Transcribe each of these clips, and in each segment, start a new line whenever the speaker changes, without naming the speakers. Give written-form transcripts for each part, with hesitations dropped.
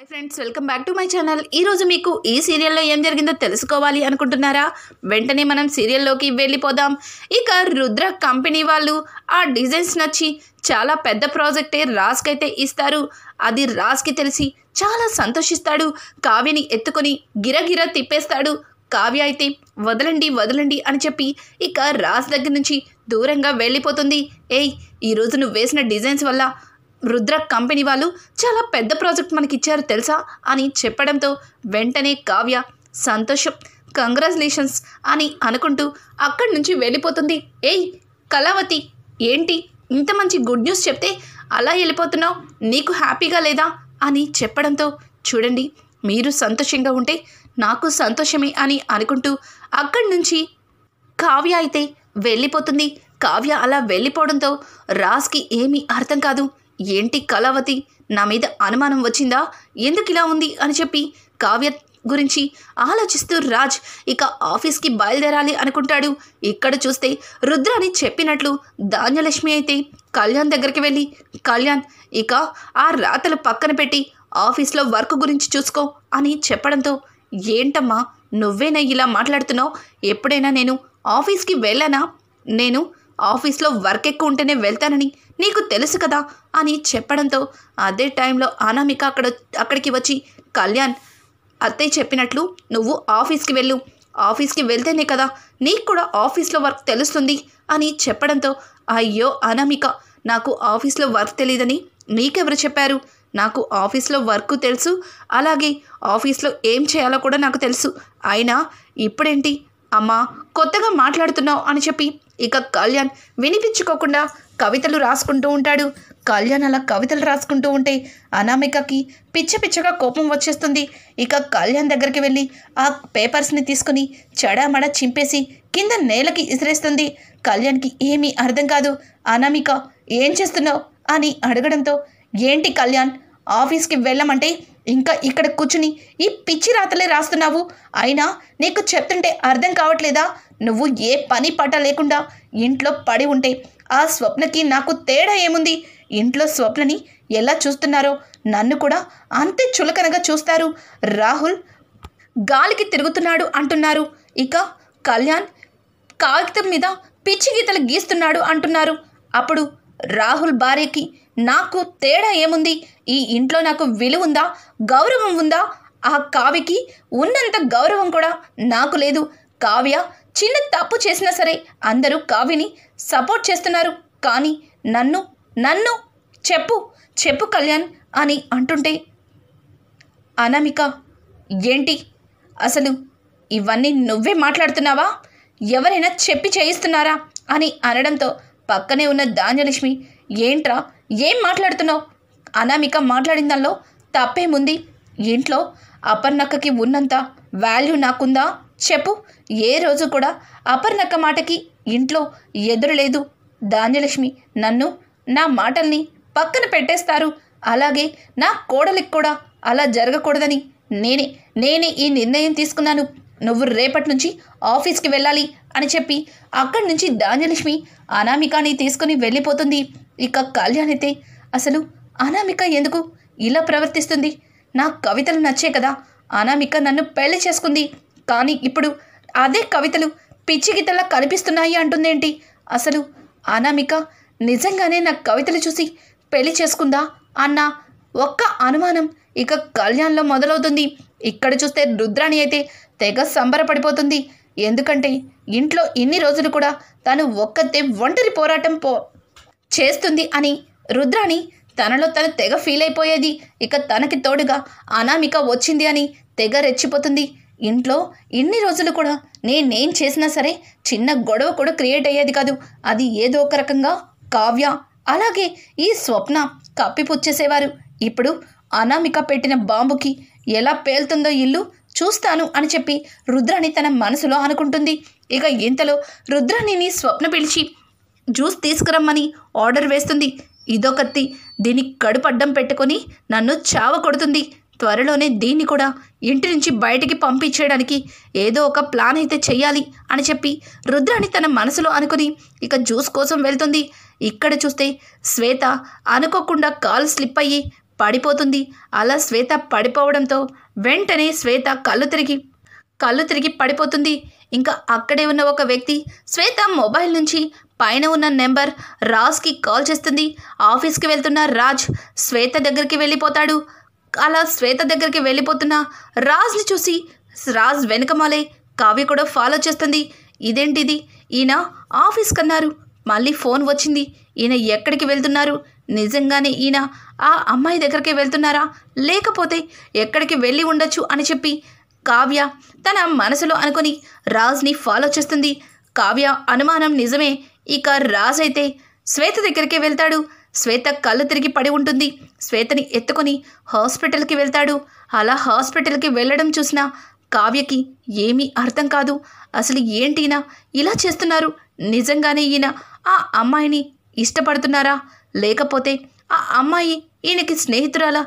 Hi friends, welcome back to my channel. ఈరోజు మీకు ఈ సీరియల్లో ఏం జరిగిందో తెలుసుకోవాలి అనుకుంటున్నారా? వెంటనే మనం సీరియల్లోకి వెళ్ళిపోదాం. ఇక రుద్ర కంపెనీ వాళ్ళు ఆ డిజైన్స్ నచ్చి చాలా పెద్ద ప్రాజెక్టే రాజ్కైతే ఇస్తారు. అది రాజ్కి తెలిసి చాలా సంతోషిస్తాడు. కావ్యని ఎత్తుకొని గిరగిర తిప్పేస్తాడు. కావ్య అయితే వదలండి వదలండి అని చెప్పి ఇక రాజ్ దగ్గర నుంచి దూరంగా వెళ్ళిపోతుంది. ఈరోజు నువ్వు వేసిన డిజైన్స్ వల్ల రుద్ర కంపెనీ వాళ్ళు చాలా పెద్ద ప్రాజెక్ట్ మనకి ఇచ్చారు తెలుసా అని చెప్పడంతో వెంటనే కావ్య సంతోషం, కంగ్రాచులేషన్స్ అని అనుకుంటూ అక్కడి నుంచి వెళ్ళిపోతుంది. కళావతి, ఏంటి ఇంత మంచి గుడ్ న్యూస్ చెప్తే అలా వెళ్ళిపోతున్నావు? నీకు హ్యాపీగా లేదా అని చెప్పడంతో చూడండి, మీరు సంతోషంగా ఉంటే నాకు సంతోషమే అని అనుకుంటూ అక్కడి నుంచి కావ్య అయితే వెళ్ళిపోతుంది. కావ్య అలా వెళ్ళిపోవడంతో రాజ్కి ఏమీ అర్థం కాదు. ఏంటి కళావతి, నా మీద అనుమానం వచ్చిందా? ఎందుకు ఇలా ఉంది అని చెప్పి కావ్య గురించి ఆలోచిస్తూ రాజ్ ఇక ఆఫీస్కి బయలుదేరాలి అనుకుంటాడు. ఇక్కడ చూస్తే రుద్రాని చెప్పినట్లు ధాన్యలక్ష్మి అయితే కళ్యాణ్ దగ్గరికి వెళ్ళి, కళ్యాణ్ ఇక ఆ రాతలు పక్కన పెట్టి ఆఫీస్లో వర్క్ గురించి చూసుకో అని చెప్పడంతో, ఏంటమ్మా నువ్వేనా ఇలా మాట్లాడుతున్నావు? ఎప్పుడైనా నేను ఆఫీస్కి వెళ్ళానా? నేను ఆఫీస్లో వర్క్ ఎక్కువ ఉంటేనే వెళ్తానని నీకు తెలుసు కదా అని చెప్పడంతో అదే టైంలో అనామిక అక్కడికి వచ్చి, కళ్యాణ్ అత్తయ్య చెప్పినట్లు నువ్వు ఆఫీస్కి వెళ్ళు, ఆఫీస్కి వెళ్తేనే కదా నీకు కూడా ఆఫీస్లో వర్క్ తెలుస్తుంది అని చెప్పడంతో, అయ్యో అనామిక, నాకు ఆఫీస్లో వర్క్ తెలియదని నీకెవరు చెప్పారు? నాకు ఆఫీస్లో వర్క్ తెలుసు, అలాగే ఆఫీస్లో ఏం చేయాలో కూడా నాకు తెలుసు. అయినా ఇప్పుడేంటి అమ్మా కొత్తగా మాట్లాడుతున్నావు అని చెప్పి ఇక కళ్యాణ్ వినిపించుకోకుండా కవితలు రాసుకుంటూ ఉంటాడు. కళ్యాణ్ అలా కవితలు రాసుకుంటూ ఉంటే అనామికకి పిచ్చగా కోపం వచ్చేస్తుంది. ఇక కళ్యాణ్ దగ్గరికి వెళ్ళి ఆ పేపర్స్ని తీసుకుని చెడామడ చింపేసి కింద నేలకి ఇసిరేస్తుంది. కళ్యాణ్కి ఏమీ అర్థం కాదు. అనామిక, ఏం చేస్తున్నావు అని అడగడంతో, ఏంటి కళ్యాణ్, ఆఫీస్కి వెళ్ళమంటే ఇంకా ఇక్కడ కూర్చుని ఈ పిచ్చి రాతలే రాస్తున్నావు? అయినా నీకు చెప్తుంటే అర్థం కావట్లేదా? నువ్వు ఏ పని పట్ట లేకుండా ఇంట్లో పడి ఉంటే ఆ స్వప్నకి నాకు తేడా ఏముంది? ఇంట్లో స్వప్నని ఎలా చూస్తున్నారో నన్ను కూడా అంతే చులకనగా చూస్తారు. రాహుల్ గాలికి తిరుగుతున్నాడు అంటున్నారు. ఇక కళ్యాణ్ కాగితం మీద పిచ్చి గీతలు గీస్తున్నాడు అంటున్నారు. అప్పుడు రాహుల్ భార్యకి నాకు తేడా ఏముంది? ఈ ఇంట్లో నాకు విలువ ఉందా? గౌరవం ఉందా? ఆ కావ్యకి ఉన్నంత గౌరవం కూడా నాకు లేదు. కావ్య చిన్న తప్పు చేసినా సరే అందరూ కావ్యని సపోర్ట్ చేస్తున్నారు. కానీ నన్ను చెప్పు కళ్యాణ్ అని అంటుంటే, అనామిక, ఏంటి అసలు ఇవన్నీ నువ్వే మాట్లాడుతున్నావా? ఎవరైనా చెప్పి చేయిస్తున్నారా అని అనడంతో పక్కనే ఉన్న ధాన్యలక్ష్మి, ఏంట్రా ఏం మాట్లాడుతున్నావు? అనామిక మాట్లాడిన దానిలో తప్పేముంది? ఇంట్లో అపర్ణక్కకి ఉన్నంత వాల్యూ నాకుందా? చెప్పు. ఏ రోజు కూడా అపర్ణక్క మాటకి ఇంట్లో ఎదురులేదు. ధాన్యలక్ష్మి నన్ను, నా మాటల్ని పక్కన పెట్టేస్తారు. అలాగే నా కోడలికి కూడా అలా జరగకూడదని నేనే ఈ నిర్ణయం తీసుకున్నాను. నువ్వు రేపటి నుంచి ఆఫీస్కి వెళ్ళాలి అని చెప్పి అక్కడి నుంచి ధాన్యలక్ష్మి అనామికని తీసుకుని వెళ్ళిపోతుంది. ఇక కళ్యాణ్ అయితే, అసలు అనామిక ఎందుకు ఇలా ప్రవర్తిస్తుంది? నా కవితలు నచ్చే కదా అనామిక నన్ను పెళ్లి చేసుకుంది. కానీ ఇప్పుడు అదే కవితలు పిచ్చి గీతలా కనిపిస్తున్నాయి అంటుందేంటి? అసలు అనామిక నిజంగానే నా కవితలు చూసి పెళ్లి చేసుకుందా అన్న ఒక్క అనుమానం ఇక కళ్యాణ్లో మొదలవుతుంది. ఇక్కడ చూస్తే రుద్రాణి అయితే తెగ సంబరపడిపోతుంది. ఎందుకంటే ఇంట్లో ఇన్ని రోజులు కూడా తను ఒక్కతే ఒంటరి పోరాటం చేస్తుంది అని రుద్రాణి తనలో తను తెగ ఫీల్ అయిపోయేది. ఇక తనకి తోడుగా అనామిక వచ్చింది అని తెగ రెచ్చిపోతుంది. ఇంట్లో ఇన్ని రోజులు కూడా నేనేం చేసినా సరే చిన్న గొడవ కూడా క్రియేట్ అయ్యేది కాదు. అది ఏదో ఒక రకంగా కావ్య అలాగే ఈ స్వప్న కప్పిపుచ్చేసేవారు. ఇప్పుడు అనామిక పెట్టిన బాంబుకి ఎలా పేలుతుందో ఇల్లు చూస్తాను అని చెప్పి రుద్రాణి తన మనసులో అనుకుంటుంది. ఇక ఇంతలో రుద్రాణిని స్వప్న పిలిచి జ్యూస్ తీసుకురమ్మని ఆర్డర్ వేస్తుంది. ఇదొకత్తి, దీని కడుపడ్డం పెట్టుకొని నన్ను చావ కొడుతుంది. త్వరలోనే దీన్ని కూడా ఇంటి నుంచి బయటికి పంపించేయడానికి ఏదో ఒక ప్లాన్ అయితే చెయ్యాలి అని చెప్పి రుద్రాణి తన మనసులో అనుకుని ఇక జ్యూస్ కోసం వెళ్తుంది. ఇక్కడ చూస్తే శ్వేత అనుకోకుండా కాలు స్లిప్ అయ్యి పడిపోతుంది. అలా శ్వేత పడిపోవడంతో వెంటనే శ్వేత కళ్ళు తిరిగి పడిపోతుంది. ఇంకా అక్కడే ఉన్న ఒక వ్యక్తి శ్వేత మొబైల్ నుంచి పైన ఉన్న నెంబర్ రాజ్కి కాల్ చేస్తుంది. ఆఫీస్కి వెళ్తున్న రాజ్ శ్వేత దగ్గరికి వెళ్ళిపోతాడు. అలా శ్వేత దగ్గరికి వెళ్ళిపోతున్న రాజ్ని చూసి రాజ్ వెనకమాలే కావ్య కూడా ఫాలో చేస్తుంది. ఇదేంటిది, ఈయన ఆఫీస్ కన్నారు, మళ్ళీ ఫోన్ వచ్చింది, ఈయన ఎక్కడికి వెళ్తున్నారు, నిజంగానే ఈయన ఆ అమ్మాయి దగ్గరికి వెళ్తున్నారా, లేకపోతే ఎక్కడికి వెళ్ళి ఉండొచ్చు అని చెప్పి కావ్య తన మనసులో అనుకొని రాజ్ని ఫాలో చేస్తుంది. కావ్య అనుమానం నిజమే. ఇక రాజ్ అయితే శ్వేత దగ్గరికి వెళ్తాడు. శ్వేత కళ్ళు తిరిగి పడి ఉంటుంది. శ్వేతని ఎత్తుకొని హాస్పిటల్కి వెళ్తాడు. అలా హాస్పిటల్కి వెళ్ళడం చూసిన కావ్యకి ఏమీ అర్థం కాదు. అసలు ఏంటి ఈయన ఇలా చేస్తున్నారు, నిజంగానే ఈయన ఆ అమ్మాయిని ఇష్టపడుతున్నారా, లేకపోతే ఆ అమ్మాయి ఈయనకి స్నేహితురాలా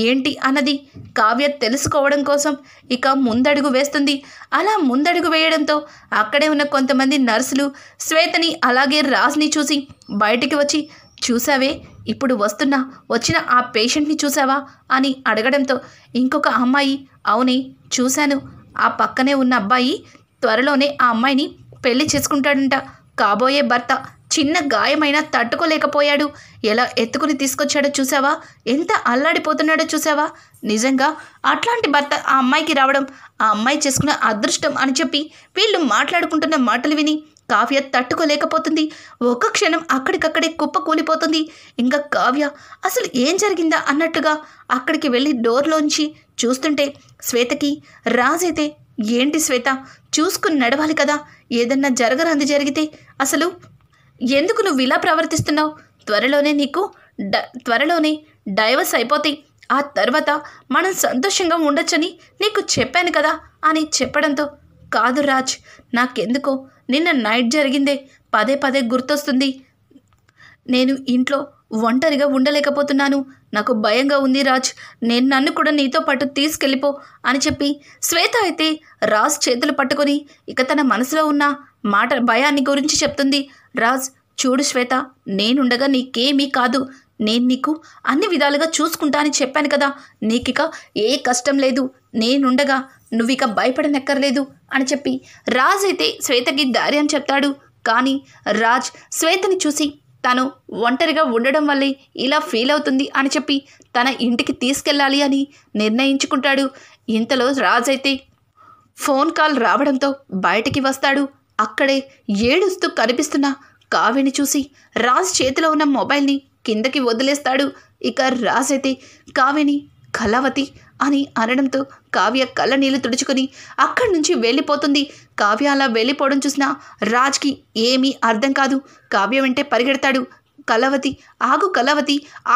ఏంటి అన్నది కావ్య తెలుసుకోవడం కోసం ఇక ముందడుగు వేస్తుంది. అలా ముందడుగు వేయడంతో అక్కడే ఉన్న కొంతమంది నర్సులు శ్వేతని అలాగే రాజ్ని చూసి బయటికి వచ్చి, చూసావే ఇప్పుడు వచ్చిన ఆ పేషెంట్ని చూసావా అని అడగడంతో ఇంకొక అమ్మాయి, అవునే చూశాను, ఆ పక్కనే ఉన్న అబ్బాయి త్వరలోనే ఆ అమ్మాయిని పెళ్లి చేసుకుంటాడంట, కాబోయే భర్త చిన్న గాయమైనా తట్టుకోలేకపోయాడు, ఎలా ఎత్తుకుని తీసుకొచ్చాడో చూసావా, ఎంత అల్లాడిపోతున్నాడో చూసావా, నిజంగా అట్లాంటి భర్త ఆ అమ్మాయికి రావడం ఆ అమ్మాయి చేసుకున్న అదృష్టం అని చెప్పి వీళ్ళు మాట్లాడుకుంటున్న మాటలు విని కావ్య తట్టుకోలేకపోతుంది. ఒక్క క్షణం అక్కడికక్కడే కుప్ప కూలిపోతుంది. ఇంకా కావ్య అసలు ఏం జరిగిందా అన్నట్టుగా అక్కడికి వెళ్ళి డోర్లోంచి చూస్తుంటే శ్వేతకి రాజైతే, ఏంటి శ్వేత, చూసుకుని నడవాలి కదా, ఏదన్నా జరగరాంది జరిగితే అసలు ఎందుకు నువ్వు ఇలా ప్రవర్తిస్తున్నావు, త్వరలోనే డైవర్స్ అయిపోతాయి, ఆ తర్వాత మనం సంతోషంగా ఉండొచ్చని నీకు చెప్పాను కదా అని చెప్పడంతో, కాదు రాజ్, నాకెందుకో నిన్న నైట్ జరిగిందే పదే పదే గుర్తొస్తుంది, నేను ఇంట్లో ఒంటరిగా ఉండలేకపోతున్నాను, నాకు భయంగా ఉంది రాజ్, నన్ను కూడా నీతో పాటు తీసుకెళ్ళిపో అని చెప్పి శ్వేత అయితే రాజ్ చేతులు పట్టుకొని ఇక తన మనసులో ఉన్న భయాన్ని గురించి చెప్తుంది. రాజ్, చూడు శ్వేత, నేనుండగా నీకేమీ కాదు, నేను నీకు అన్ని విధాలుగా చూసుకుంటా అని చెప్పాను కదా, నీకిక ఏ కష్టం లేదు, నేనుండగా నువ్విక భయపడనక్కర్లేదు అని చెప్పి రాజ్ అయితే శ్వేతకి ధైర్యం చెప్తాడు. కానీ రాజ్ శ్వేతని చూసి తను ఒంటరిగా ఉండడం వల్లే ఇలా ఫీల్ అవుతుంది అని చెప్పి తన ఇంటికి తీసుకెళ్ళాలి అని నిర్ణయించుకుంటాడు. ఇంతలో రాజ్ అయితే ఫోన్ కాల్ రావడంతో బయటికి వస్తాడు. అక్కడే ఏడుస్తూ కనిపిస్తున్న కావ్యని చూసి రాజ్ చేతిలో ఉన్న మొబైల్ని కిందకి వదిలేస్తాడు. ఇక రాజ్ అయితే కావ్యని కళావతి అని అనడంతో కావ్య కళ్ళ నీళ్లు తుడుచుకొని అక్కడి నుంచి వెళ్ళిపోతుంది. కావ్య అలా వెళ్ళిపోవడం చూసిన రాజ్కి ఏమీ అర్థం కాదు. కావ్య వెంటే పరిగెడతాడు. కళావతి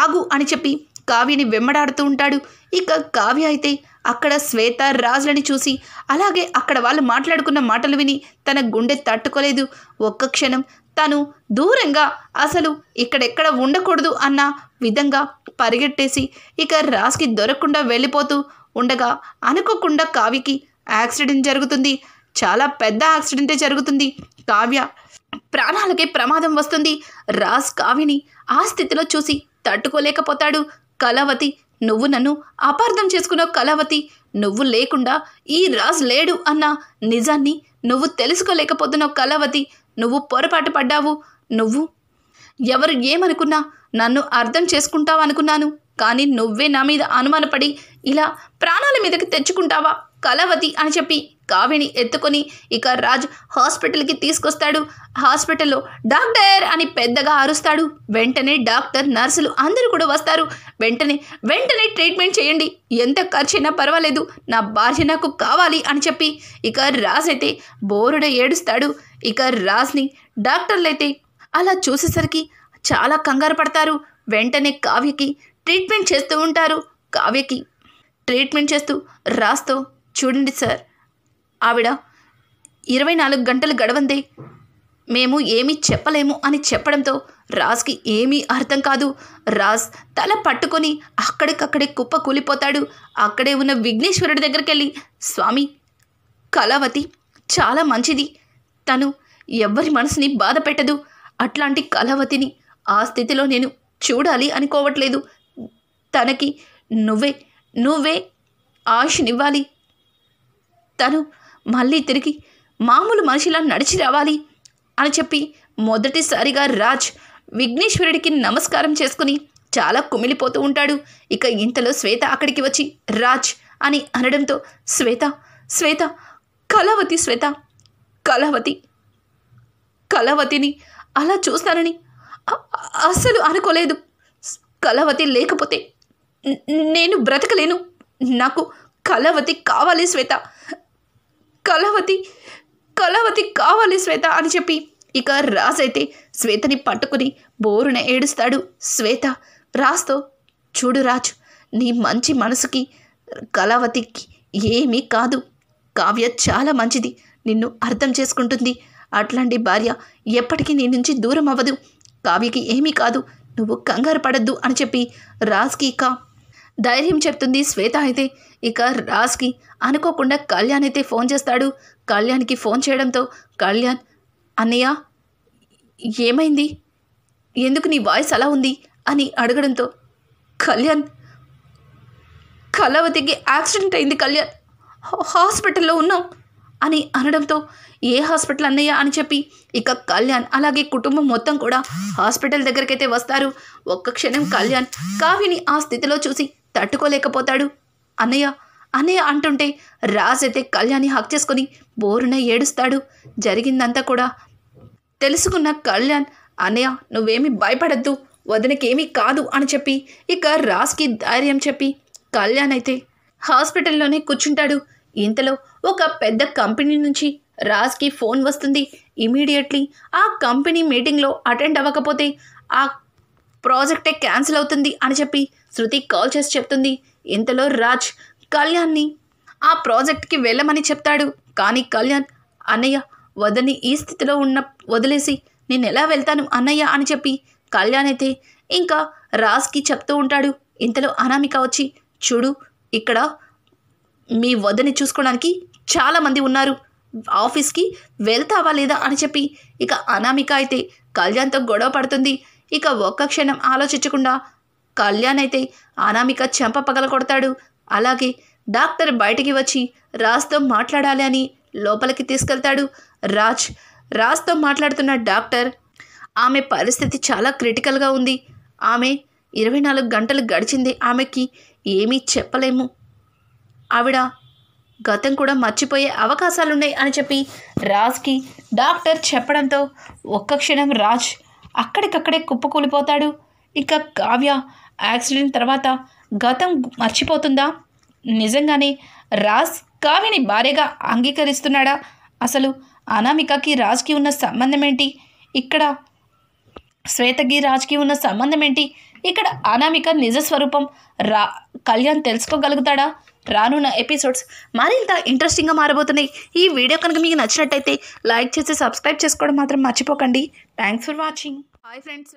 ఆగు అని చెప్పి కావ్యని వెంబడాడుతూ ఉంటాడు. ఇక కావ్య అయితే అక్కడ శ్వేత రాజులని చూసి అలాగే అక్కడ వాళ్ళు మాట్లాడుకున్న మాటలు విని తన గుండె తట్టుకోలేదు. ఒక్క క్షణం తను దూరంగా అసలు ఇక్కడెక్కడ ఉండకూడదు అన్న విధంగా పరిగెట్టేసి ఇక రాజ్కి దొరకకుండా వెళ్ళిపోతూ ఉండగా అనుకోకుండా కావ్యకి యాక్సిడెంట్ జరుగుతుంది. చాలా పెద్ద యాక్సిడెంటే జరుగుతుంది. కావ్య ప్రాణాలకే ప్రమాదం వస్తుంది. రాజ్ కావ్యని ఆ స్థితిలో చూసి తట్టుకోలేకపోతాడు. కళావతి, నువ్వు నన్ను అపార్థం చేసుకున్నావు కళావతి, నువ్వు లేకుండా ఈ రాజ్ లేడు అన్న నిజాన్ని నువ్వు తెలుసుకోలేకపోతున్నావు కళావతి, నువ్వు పొరపాటు పడ్డావు, నువ్వు ఎవరు ఏమనుకున్నా నన్ను అర్థం చేసుకుంటావు అనుకున్నాను, కానీ నువ్వే నా మీద అనుమానపడి ఇలా ప్రాణాల మీదకి తెచ్చుకుంటావా కళావతి అని చెప్పి కావ్యని ఎత్తుకొని ఇక రాజ్ హాస్పిటల్కి తీసుకొస్తాడు. హాస్పిటల్లో డాక్టర్ అని పెద్దగా అరుస్తాడు. వెంటనే డాక్టర్, నర్సులు అందరూ కూడా వస్తారు. వెంటనే ట్రీట్మెంట్ చేయండి, ఎంత ఖర్చైనా పర్వాలేదు, నా భార్య నాకు కావాలి అని చెప్పి ఇక రాజ్ అయితే బోరుడ ఏడుస్తాడు. ఇక రాజ్ని డాక్టర్లైతే అలా చూసేసరికి చాలా కంగారు పడతారు. వెంటనే కావ్యకి ట్రీట్మెంట్ చేస్తూ ఉంటారు. కావ్యకి ట్రీట్మెంట్ చేస్తూ రాజ్తో, చూడండి సార్, ఆవిడ 24 గంటలు గడవందే మేము ఏమీ చెప్పలేము అని చెప్పడంతో రాజ్కి ఏమీ అర్థం కాదు. రాజ్ తల పట్టుకొని అక్కడికక్కడే కుప్ప కూలిపోతాడు. అక్కడే ఉన్న విఘ్నేశ్వరుడి దగ్గరికి వెళ్ళి, స్వామి, కళావతి చాలా మంచిది, తను ఎవ్వరి మనసుని బాధ పెట్టదు, అట్లాంటి కళావతిని ఆ స్థితిలో నేను చూడాలి అనుకోవట్లేదు, తనకి నువ్వే నువ్వే ఆయుష్నివ్వాలి, తను మళ్ళీ తిరిగి మామూలు మనిషిలా నడిచి రావాలి అని చెప్పి మొదటిసారిగా రాజ్ విఘ్నేశ్వరుడికి నమస్కారం చేసుకుని చాలా కుమిలిపోతూ ఉంటాడు. ఇక ఇంతలో శ్వేత అక్కడికి వచ్చి రాజ్ అని అనడంతో శ్వేత శ్వేత కళావతి శ్వేత కళావతి కళావతిని అలా చూస్తానని అస్సలు అనుకోలేదు. కళావతి లేకపోతే నేను బ్రతకలేను. నాకు కళావతి కావాలి శ్వేత, కళావతి కళావతి కావాలి శ్వేత అని చెప్పి ఇక రాజ్ అయితే శ్వేతని పట్టుకుని బోరున ఏడుస్తాడు. శ్వేత రాజ్తో చూడు రాజ్, నీ మంచి మనసుకి కళావతికి ఏమీ కాదు. కావ్య చాలా మంచిది, నిన్ను అర్థం చేసుకుంటుంది. అట్లాంటి భార్య ఎప్పటికీ నీ నుంచి దూరం అవ్వదు. కావ్యకి ఏమీ కాదు, నువ్వు కంగారు పడద్దు అని చెప్పి రాజ్కి ఇక ధైర్యం చెప్తుంది శ్వేత. అయితే ఇక రాజ్కి అనుకోకుండా కళ్యాణ్ అయితే ఫోన్ చేస్తాడు. కళ్యాణ్కి ఫోన్ చేయడంతో కళ్యాణ్ అన్నయ్య ఏమైంది, ఎందుకు నీ వాయిస్ అలా ఉంది అని అడగడంతో కళ్యాణ్ కళావతికి యాక్సిడెంట్ అయింది కళ్యాణ్, హాస్పిటల్లో ఉన్నాం అని అనడంతో ఏ హాస్పిటల్ అన్నయ్య అని చెప్పి ఇక కళ్యాణ్ అలాగే కుటుంబం మొత్తం కూడా హాస్పిటల్ దగ్గరికైతే వస్తారు. ఒక్క క్షణం కళ్యాణ్ కావ్యని ఆ స్థితిలో చూసి తట్టుకోలేకపోతాడు. అన్నయ్య అన్నయ్య అంటుంటే రాజ్ అయితే కళ్యాణ్ని హక్ చేసుకొని బోరున ఏడుస్తాడు. జరిగిందంతా కూడా తెలుసుకున్న కళ్యాణ్ అన్నయ్య నువ్వేమీ భయపడద్దు, వదినకేమీ కాదు అని చెప్పి ఇక రాజ్కి ధైర్యం చెప్పి కళ్యాణ్ అయితే హాస్పిటల్లోనే కూర్చుంటాడు. ఇంతలో ఒక పెద్ద కంపెనీ నుంచి రాజ్కి ఫోన్ వస్తుంది. ఇమీడియట్లీ ఆ కంపెనీ మీటింగ్లో అటెండ్ అవ్వకపోతే ఆ ప్రాజెక్టే క్యాన్సిల్ అవుతుంది అని చెప్పి శృతి కాల్ చేసి చెప్తుంది. ఇంతలో రాజ్ కళ్యాణ్ని ఆ ప్రాజెక్ట్కి వెళ్ళమని చెప్తాడు. కానీ కళ్యాణ్ అన్నయ్య వదని ఈ స్థితిలో వదిలేసి నేను ఎలా వెళ్తాను అన్నయ్య అని చెప్పి కళ్యాణ్ అయితే ఇంకా రాజ్కి చెప్తూ ఉంటాడు. ఇంతలో అనామిక వచ్చి చూడు, ఇక్కడ మీ వదని చూసుకోవడానికి చాలామంది ఉన్నారు, ఆఫీస్కి వెళ్తావా లేదా అని చెప్పి ఇక అనామిక అయితే కళ్యాణ్తో గొడవ పడుతుంది. ఇక ఒక్క క్షణం ఆలోచించకుండా కళ్యాణ్ అయితే అనామిక చెంప పగల కొడతాడు. అలాగే డాక్టర్ బయటికి వచ్చి రాజ్తో మాట్లాడాలి అని లోపలికి తీసుకెళ్తాడు. రాజ్తో మాట్లాడుతున్న డాక్టర్ ఆమె పరిస్థితి చాలా క్రిటికల్గా ఉంది, ఆమె 24 గంటలు గడిచింది, ఆమెకి ఏమీ చెప్పలేము, ఆవిడ గతం కూడా మర్చిపోయే అవకాశాలున్నాయి అని చెప్పి రాజ్కి డాక్టర్ చెప్పడంతో ఒక్క క్షణం రాజ్ అక్కడికక్కడే కుప్పకూలిపోతాడు. ఇక కావ్య యాక్సిడెంట్ తర్వాత గతం మర్చిపోతుందా? నిజంగానే రాజ్ కావ్యని భార్యగా అంగీకరిస్తున్నాడా? అసలు అనామికకి రాజ్కి ఉన్న సంబంధం ఏంటి? ఇక్కడ శ్వేతకి రాజ్కి ఉన్న సంబంధం ఏంటి? ఇక్కడ అనామిక నిజస్వరూపం కళ్యాణ్ తెలుసుకోగలుగుతాడా? రానున్న ఎపిసోడ్స్ మరింత ఇంట్రెస్టింగ్గా మారబోతున్నాయి. ఈ వీడియో కనుక మీకు నచ్చినట్టయితే లైక్ చేసి సబ్స్క్రైబ్ చేసుకోవడం మాత్రం మర్చిపోకండి. Thanks for watching. Hi friends.